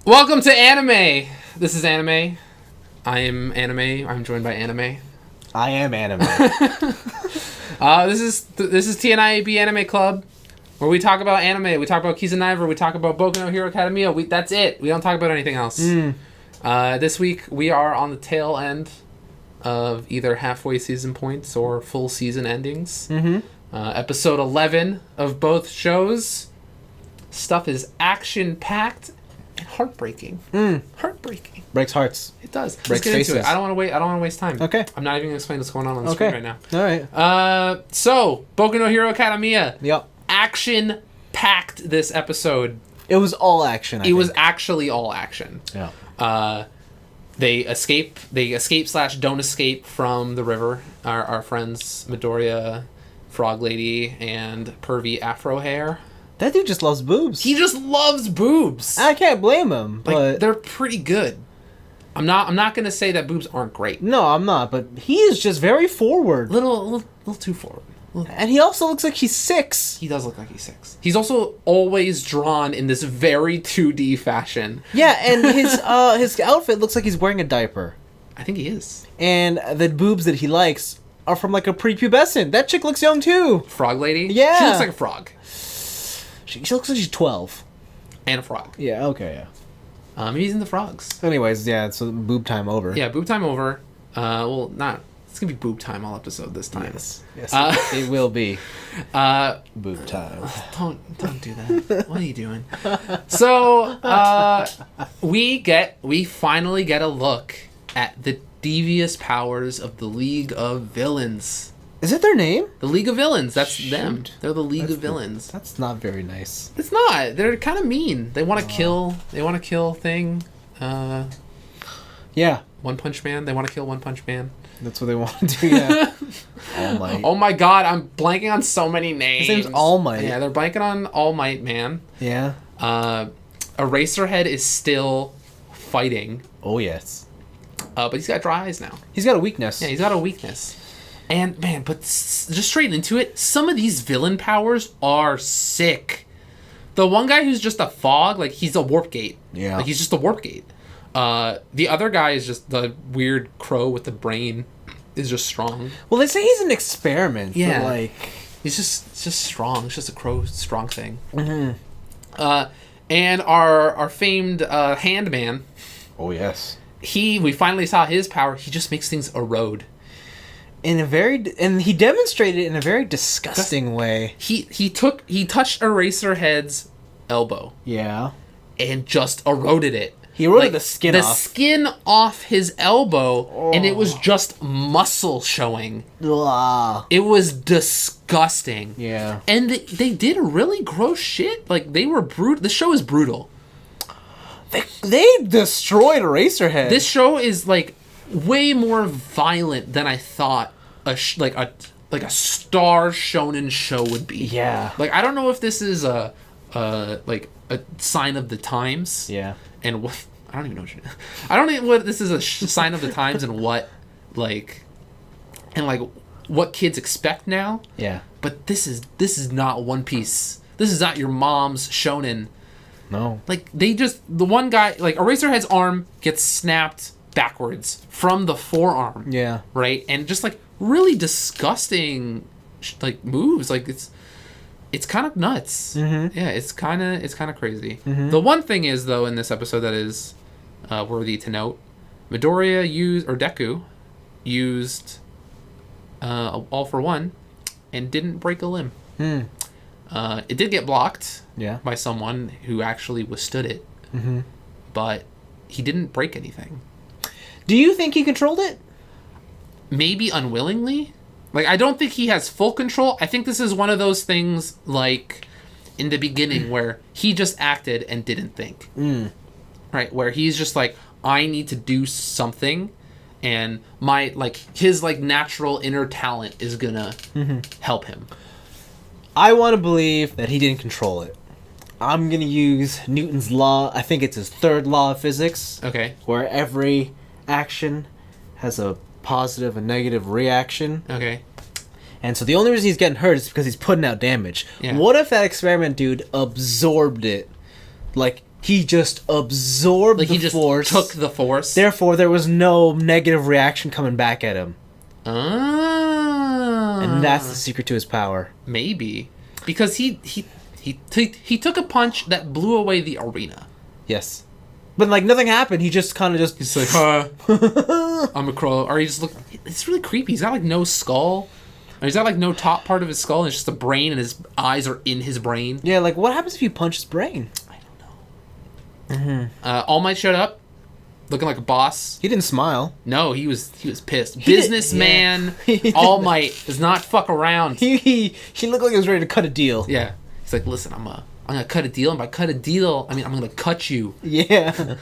Welcome to Anime. This is Anime. I am Anime. I'm joined by Anime. I am Anime. This is TNIAB Anime Club, where we talk about anime. We talk about Kiznaiver. We talk about Boku no Hero Academia. That's it. We don't talk about anything else. This week we are on the tail end of either halfway season points or full season endings. Episode 11 of both shows. Stuff is action packed and heartbreaking. Heartbreaking. Breaks hearts. It does. Breaks Let's get faces. into it. I don't want to waste time. Okay. I'm not even gonna explain what's going on the screen right now. All right. So Boku no Hero Academia. Yep. Action packed this episode. It was all action. It was actually all action. Yeah. They escape / don't escape from the river. Our friends Midoriya, Frog Lady, and Pervy Afro Hair. That dude just loves boobs. He just loves boobs. I can't blame him. But They're pretty good. I'm not gonna say that boobs aren't great. No, I'm not. But he is just very forward. Little too forward. And he also looks like he's 6. He does look like he's 6. He's also always drawn in this very 2D fashion. Yeah, and his outfit looks like he's wearing a diaper. I think he is. And the boobs that he likes are from like a prepubescent. That chick looks young too. Frog Lady? Yeah. She looks like a frog. She looks like she's 12. And a frog. Yeah, okay, yeah. He's in the frogs. Anyways, yeah, so boob time over. Yeah, boob time over. Well, not... It's going to be boob time all episode this time. Yes, it will be. Boob time. Don't do that. What are you doing? So, we finally get a look at the devious powers of the League of Villains. Is that their name? The League of Villains. That's them. They're the League of Villains. That's not very nice. It's not. They're kind of mean. They want to kill. They want to kill thing. Yeah. One Punch Man. They want to kill One Punch Man. That's what they want to do. Yeah. All Might. Oh my God! I'm blanking on so many names. His name's All Might. Yeah, they're blanking on All Might Man. Yeah. Eraserhead is still fighting. Oh yes. But he's got dry eyes now. He's got a weakness. Yeah, he's got a weakness. And man, but just straight into it, some of these villain powers are sick. The one guy who's just a fog, like he's a warp gate. Yeah. Like he's just a warp gate. The other guy is just the weird crow with the brain is just strong. Well, they say he's an experiment. Yeah. But like He's just strong. It's just a crow strong thing. Mm-hmm. And our famed hand man. Oh yes. We finally saw his power. He just makes things erode. And he demonstrated it in a very disgusting way. He touched Eraserhead's elbow. Yeah. And just eroded it. He eroded the skin off. The skin off his elbow, and it was just muscle showing. Ugh. It was disgusting. Yeah. And they did really gross shit. Like, they were brutal. The show is brutal. They destroyed Eraserhead. This show is, like, way more violent than I thought a star shonen show would be. Yeah. Like, I don't know if this is a sign of the times. Yeah. And what I don't even know. I don't know what this is a sign of the times and what what kids expect now. Yeah. But this is not One Piece. This is not your mom's shonen. No. Like the one guy, like Eraserhead's arm gets snapped backwards from the forearm. Yeah. Right, and just like really disgusting like moves. Like it's kind of nuts. Mm-hmm. Yeah, it's kind of crazy. Mm-hmm. The one thing is, though, in this episode that is worthy to note, Midoriya Deku used All for One and didn't break a limb. It did get blocked by someone who actually withstood it, but he didn't break anything. Do you think he controlled it? Maybe unwillingly. Like, I don't think he has full control. I think this is one of those things, like, in the beginning where he just acted and didn't think. Right? Where he's just like, I need to do something, and his natural inner talent is gonna help him. I want to believe that he didn't control it. I'm gonna use Newton's law. I think it's his third law of physics. Okay. Where every action has a positive and negative reaction. Okay. And so the only reason he's getting hurt is because he's putting out damage. Yeah. What if that experiment dude absorbed it? Like, He just absorbed Like, the he just force. took the force. Therefore, there was no negative reaction coming back at him. Ah. And that's the secret to his power. Maybe. Because he took a punch that blew away the arena. Yes. But, like, nothing happened. He just kind of just... He's like, I'm a crow. Or he just looked... It's really creepy. He's got, like, no skull. Or he's got, like, no top part of his skull. And it's just a brain, and his eyes are in his brain. Yeah, like, what happens if you punch his brain? I don't know. All Might showed up, looking like a boss. He didn't smile. No, he was pissed. Businessman. Yeah. All Might does not fuck around. He looked like he was ready to cut a deal. Yeah. He's like, listen, I'm gonna cut a deal, and by cut a deal, I mean I'm gonna cut you. Yeah.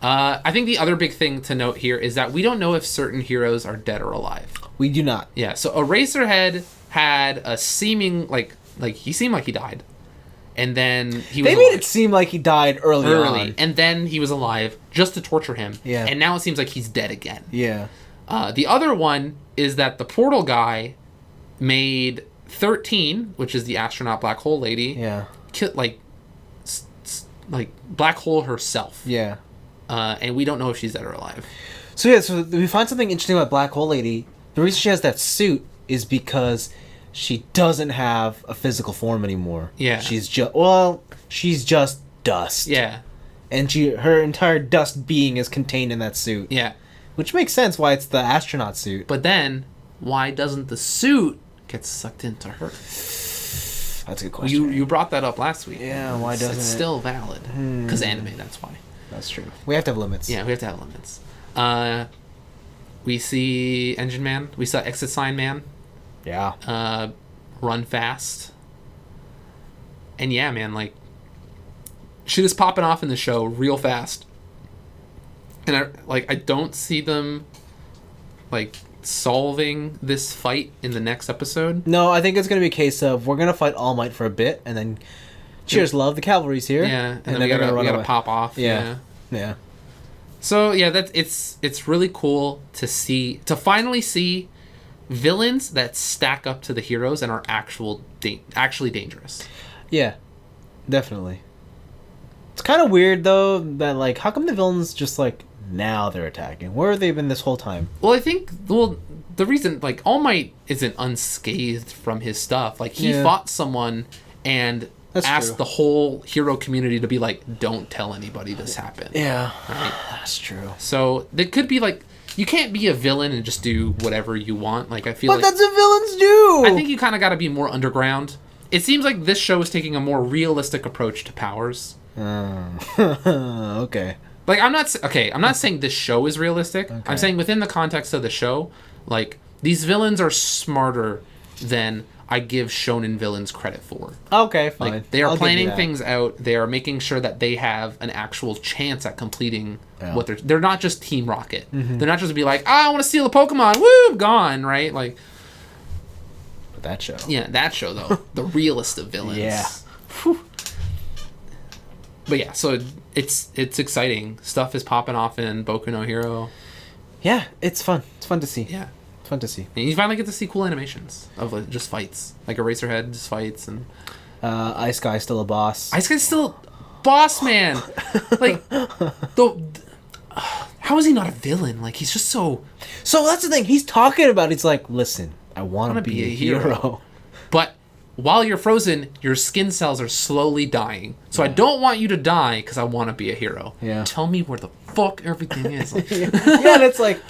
I think the other big thing to note here is that we don't know if certain heroes are dead or alive. We do not. Yeah, so Eraserhead had a seeming like he seemed like he died, and then he was. They made it seem like he died early on, and then he was alive just to torture him. Yeah. And now it seems like he's dead again. Yeah. The other one is that the portal guy made 13, which is the astronaut black hole lady. Yeah. Like black hole herself. Yeah. And we don't know if she's dead or alive. So we find something interesting about Black Hole Lady. The reason she has that suit is because she doesn't have a physical form anymore. Yeah. She's just dust. Yeah. And her entire dust being is contained in that suit. Yeah. Which makes sense why it's the astronaut suit. But then, why doesn't the suit get sucked into her? That's a good question. You brought that up last week. Yeah, why doesn't it's still valid. Because anime, that's why. That's true. We have to have limits. Yeah, we have to have limits. We see Engine Man. We saw Exit Sign Man. Yeah. Run fast. And yeah, man, like, shit is popping off in the show real fast. And I don't see them, like, solving this fight in the next episode. No, I think it's going to be a case of we're going to fight All Might for a bit, and then cheers, love, the cavalry's here. Yeah, and then we gotta pop off. Yeah. So yeah, it's really cool to finally see villains that stack up to the heroes and are actually dangerous. Yeah, definitely. It's kind of weird though that, like, how come the villains just, like, now they're attacking? Where have they been this whole time? Well, I think the reason, like, All Might isn't unscathed from his stuff. Like, he fought someone and asked the whole hero community to be like, don't tell anybody this happened. Yeah, right? That's true. So there could be, like, you can't be a villain and just do whatever you want. Like, I feel but that's what villains do. I think you kind of got to be more underground. It seems like this show is taking a more realistic approach to powers. Okay. Like, I'm not saying this show is realistic. Okay. I'm saying within the context of the show, like, these villains are smarter than I give shonen villains credit for. Okay, fine. Like, they are planning things out. They are making sure that they have an actual chance at completing what they're not just Team Rocket. Mm-hmm. They're not just be like, I want to steal a Pokemon. Woo, gone, right? Like, but that show. Yeah, that show though, the realest of villains. Yeah. Whew. But yeah, so it's exciting. Stuff is popping off in Boku no Hero. Yeah, it's fun. It's fun to see. Yeah. Fun to see. And you finally get to see cool animations of, like, just fights. Like Eraserhead just fights and Ice Guy's still a boss. Ice Guy's still boss man. Like, how is he not a villain? Like, he's just so that's the thing. He's talking about he's like, listen, I want to be a hero. But while you're frozen, your skin cells are slowly dying. So I don't want you to die because I want to be a hero. Yeah. Tell me where the fuck everything is. Like, yeah, and it's like,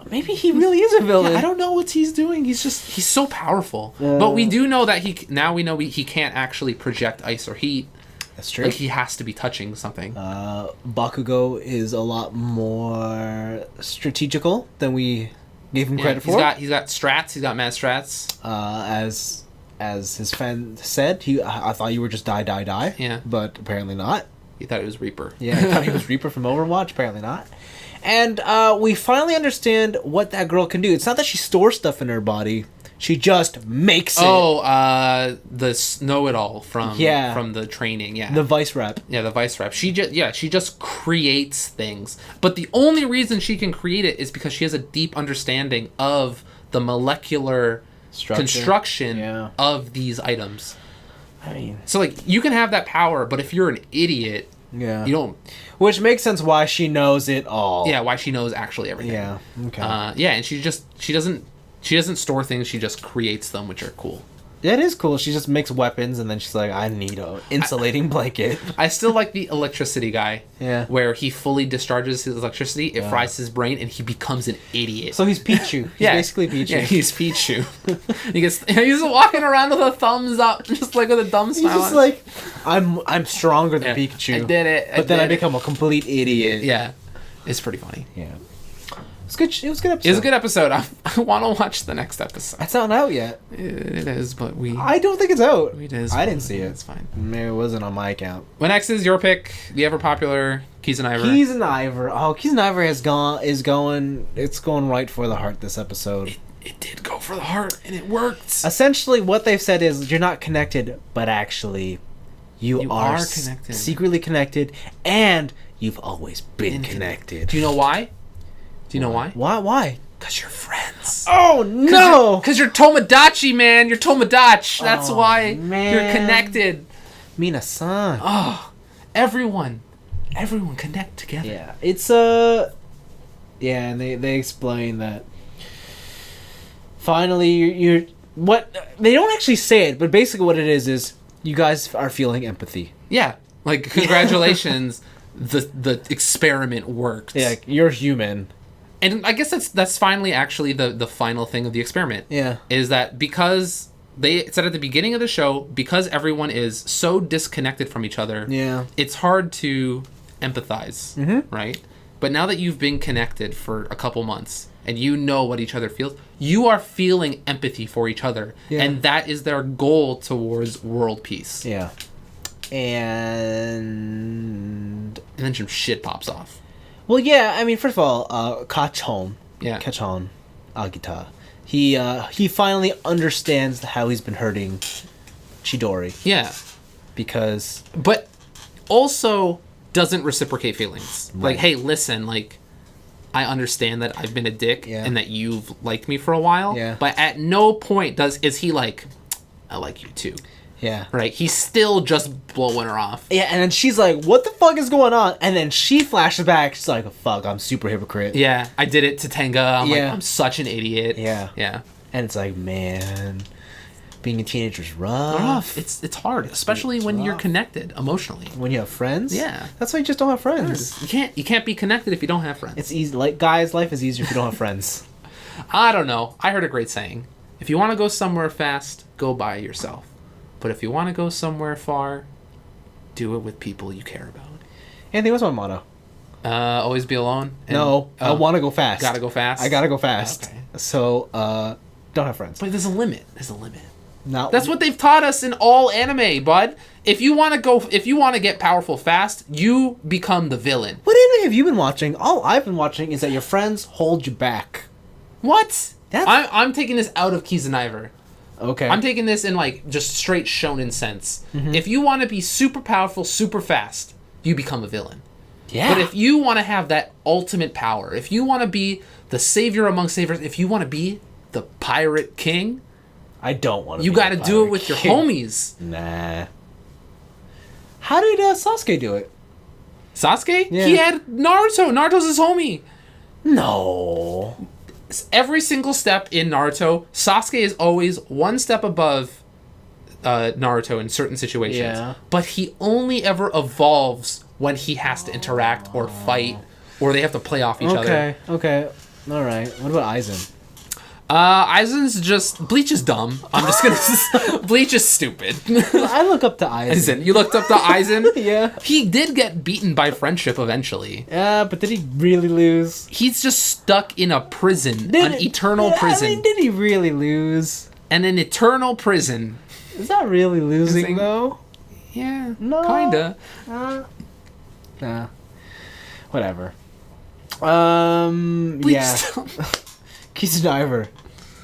maybe he really is a villain. Yeah, I don't know what he's doing. He's so powerful. But we do know that he can't actually project ice or heat. That's true. Like, he has to be touching something. Bakugo is a lot more strategical than we gave him credit for. He's got strats. He's got mad strats. As his friend said, I thought you were just die. Yeah. But apparently not. He thought it was Reaper. Yeah, he thought he was Reaper from Overwatch. Apparently not. And we finally understand what that girl can do. It's not that she stores stuff in her body. She just makes it. Oh, the know-it-all from the training. Yeah. The vice rep. Yeah, the vice rep. She just creates things. But the only reason she can create it is because she has a deep understanding of the molecular construction of these items. I mean, so, like, you can have that power, but if you're an idiot, Yeah. You don't. Which makes sense why she knows it all. Yeah, why she knows actually everything. Yeah. Okay. Yeah, and she doesn't store things. She just creates them, which are cool. Yeah, it is cool. She just makes weapons, and then she's like, I need a insulating blanket. I still like the electricity guy. Yeah. Where he fully discharges his electricity, it fries his brain, and he becomes an idiot. So he's Pichu. He's basically Pichu. Yeah, he's Pichu. He's walking around with a thumbs up, just like with a dumb smile. He's just like, I'm stronger than Pikachu. I did it. But then I become a complete idiot. Yeah. It's pretty funny. Yeah. It was a good episode. It was a good episode. I want to watch the next episode. It's not out yet. It is, but I don't think it's out. It is. I didn't see it. It's fine. Maybe it wasn't on my account. What next is your pick? The ever popular Kiznaiver. Kiznaiver. Oh, Kiznaiver it's going right for the heart this episode. It did go for the heart, and it worked. Essentially, what they've said is you're not connected, but actually, you are connected. Secretly connected, and you've always been connected. Do you know why? Do you know why? Why? Because you're friends. Oh, no! Because you're Tomodachi, man. You're Tomodachi. That's why man. you're connected. Mina-san. Oh, everyone connect together. Yeah, it's yeah, and they explain that finally you're what they don't actually say it, but basically what it is you guys are feeling empathy. Yeah, like congratulations, the experiment worked. Yeah, you're human. And I guess that's finally actually the final thing of the experiment. Yeah. Is that because they said at the beginning of the show, because everyone is so disconnected from each other, it's hard to empathize, right? But now that you've been connected for a couple months and you know what each other feels, you are feeling empathy for each other. Yeah. And that is their goal towards world peace. Yeah. And then some shit pops off. Well, yeah, I mean, first of all, Kachon, Agita, he finally understands how he's been hurting Chidori. Yeah. But also doesn't reciprocate feelings. Right. Like, hey, listen, like, I understand that I've been a dick and that you've liked me for a while. Yeah. But at no point is he like, I like you too. Yeah. Right? He's still just blowing her off. Yeah, and then she's like, what the fuck is going on? And then she flashes back. She's like, fuck, I'm super hypocrite. Yeah, I did it to Tenga. I'm like, I'm such an idiot. Yeah. Yeah. And it's like, man, being a teenager is rough. It's hard, especially when you're connected emotionally. When you have friends? Yeah. That's why you just don't have friends. You can't be connected if you don't have friends. It's easy. Like, guys, life is easier if you don't have friends. I don't know. I heard a great saying. If you want to go somewhere fast, go by yourself. But if you want to go somewhere far, do it with people you care about. Anthony, what's my motto? Always be alone? No, I want to go fast. Gotta go fast? I gotta go fast. Okay. So, don't have friends. But there's a limit. There's a limit. No. That's what they've taught us in all anime, bud. If you want to get powerful fast, you become the villain. What anime have you been watching? All I've been watching is that your friends hold you back. What? I'm taking this out of Kiznaiver. Okay. I'm taking this in like just straight shonen sense. Mm-hmm. If you want to be super powerful, super fast, you become a villain. Yeah. But if you want to have that ultimate power, if you want to be the savior among saviors, if you want to be the pirate king, I don't want to. You got to do it with your homies. Nah. How did Sasuke do it? Sasuke? Yeah. He had Naruto. Naruto's his homie. No. Every single step in Naruto, Sasuke is always one step above Naruto in certain situations. Yeah. But he only ever evolves when he has to interact or fight, or they have to play off each other. Okay. All right. What about Aizen? Aizen's just... Bleach is dumb. I'm just gonna... Bleach is stupid. I look up to Aizen. You looked up to Aizen? Yeah. He did get beaten by friendship eventually. Yeah, but did he really lose? He's just stuck in a prison. An eternal prison. I mean, did he really lose? And an eternal prison. Is that really losing, though? Yeah. No. Kinda. Nah. Whatever. Bleach yeah. Kiznaiver.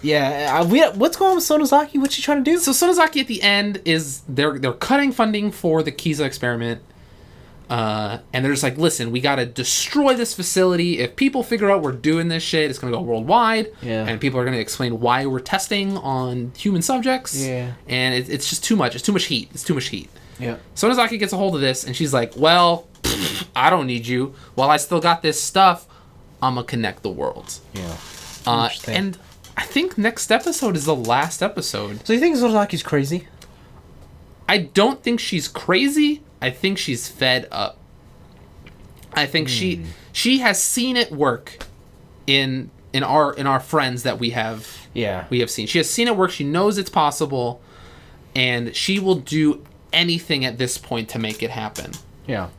Yeah, what's going on with Sonozaki? What's she trying to do? So Sonozaki at the end is they're cutting funding for the Kiza experiment, and they're just like, listen, we got to destroy this facility. If people figure out we're doing this shit, it's going to go worldwide, and people are going to explain why we're testing on human subjects. Yeah, and it's just too much. It's too much heat. Yeah. Sonozaki gets a hold of this, and she's like, well, I don't need you. While I still got this stuff, I'm going to connect the world. Yeah. And I think next episode is the last episode. So you think Sonozaki's crazy? I don't think she's crazy. I think she's fed up. I think she has seen it work in our friends that we have seen. She has seen it work. She knows it's possible, and she will do anything at this point to make it happen. Yeah.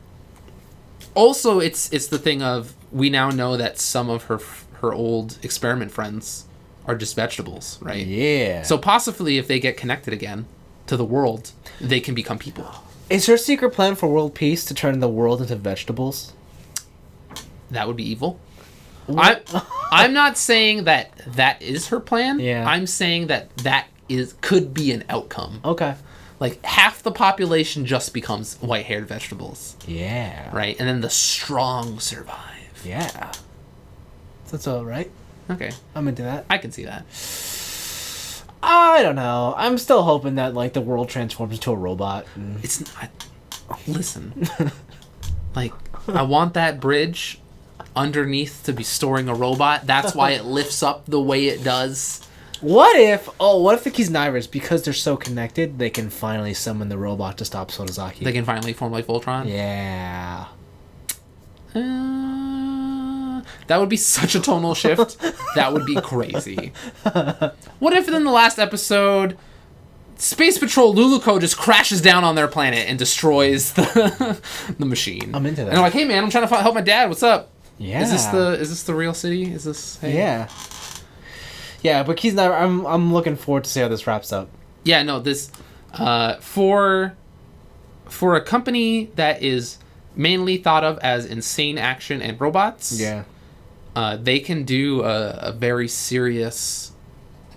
Also, it's the thing of, we now know that some of her old experiment friends are just vegetables, right? Yeah. So possibly if they get connected again to the world, they can become people. Is her secret plan for world peace to turn the world into vegetables? That would be evil. I'm not saying that is her plan. Yeah. I'm saying that could be an outcome. Okay. Like, half the population just becomes white-haired vegetables. Yeah. Right? And then the strong survive. Yeah. That's all right. Okay. I'm into that. I can see that. I don't know. I'm still hoping that, like, the world transforms into a robot. And... It's not... Listen. Like, I want that bridge underneath to be storing a robot. That's why it lifts up the way it does. What if the Kiznaivers, because they're so connected, they can finally summon the robot to stop Sonozaki? They can finally form like Voltron? Yeah. That would be such a tonal shift. That would be crazy. What if in the last episode, Space Patrol Luluco just crashes down on their planet and destroys the machine? I'm into that. And they're like, hey man, I'm trying to help my dad. What's up? Yeah. Is this the real city? Is this... Hey? Yeah. Yeah, but Kiznaiver, I'm looking forward to see how this wraps up. Yeah, no, this... For a company that is mainly thought of as insane action and robots... Yeah. They can do a very serious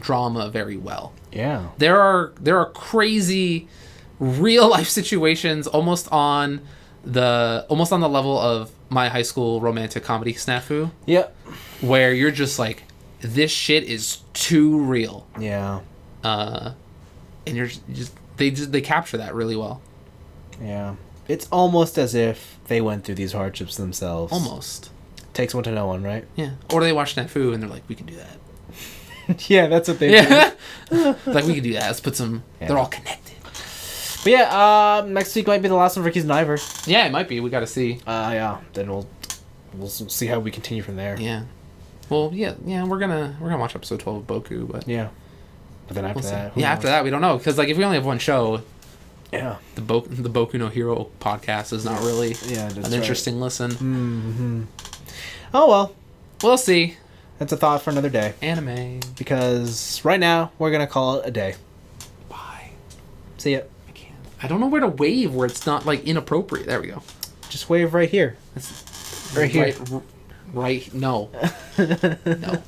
drama very well. Yeah. There are crazy real life situations almost on the level of My High School Romantic Comedy Snafu. Yep. Where you're just like, this shit is too real. Yeah. And they capture that really well. Yeah. It's almost as if they went through these hardships themselves. Almost. Takes one to know one, right? Yeah. Or they watch Snafu and they're like, we can do that. Yeah, that's what they do. Like, we can do that. Let's put some... Yeah. They're all connected. But yeah, next week might be the last one for Kiznaiver. Yeah, it might be. We got to see. Yeah. Then we'll see how we continue from there. Yeah. Well, yeah. We're gonna watch episode 12 of Boku, but yeah. But then after that, after that, we don't know, because like if we only have one show, yeah, the Boku no Hero podcast is not really an interesting listen. Mm-hmm. Oh well, we'll see. That's a thought for another day. Anime. Because right now we're gonna call it a day. Bye. See ya. I can't. I don't know where to wave where it's not like inappropriate. There we go. Just wave right here. Right here. Right. No. No.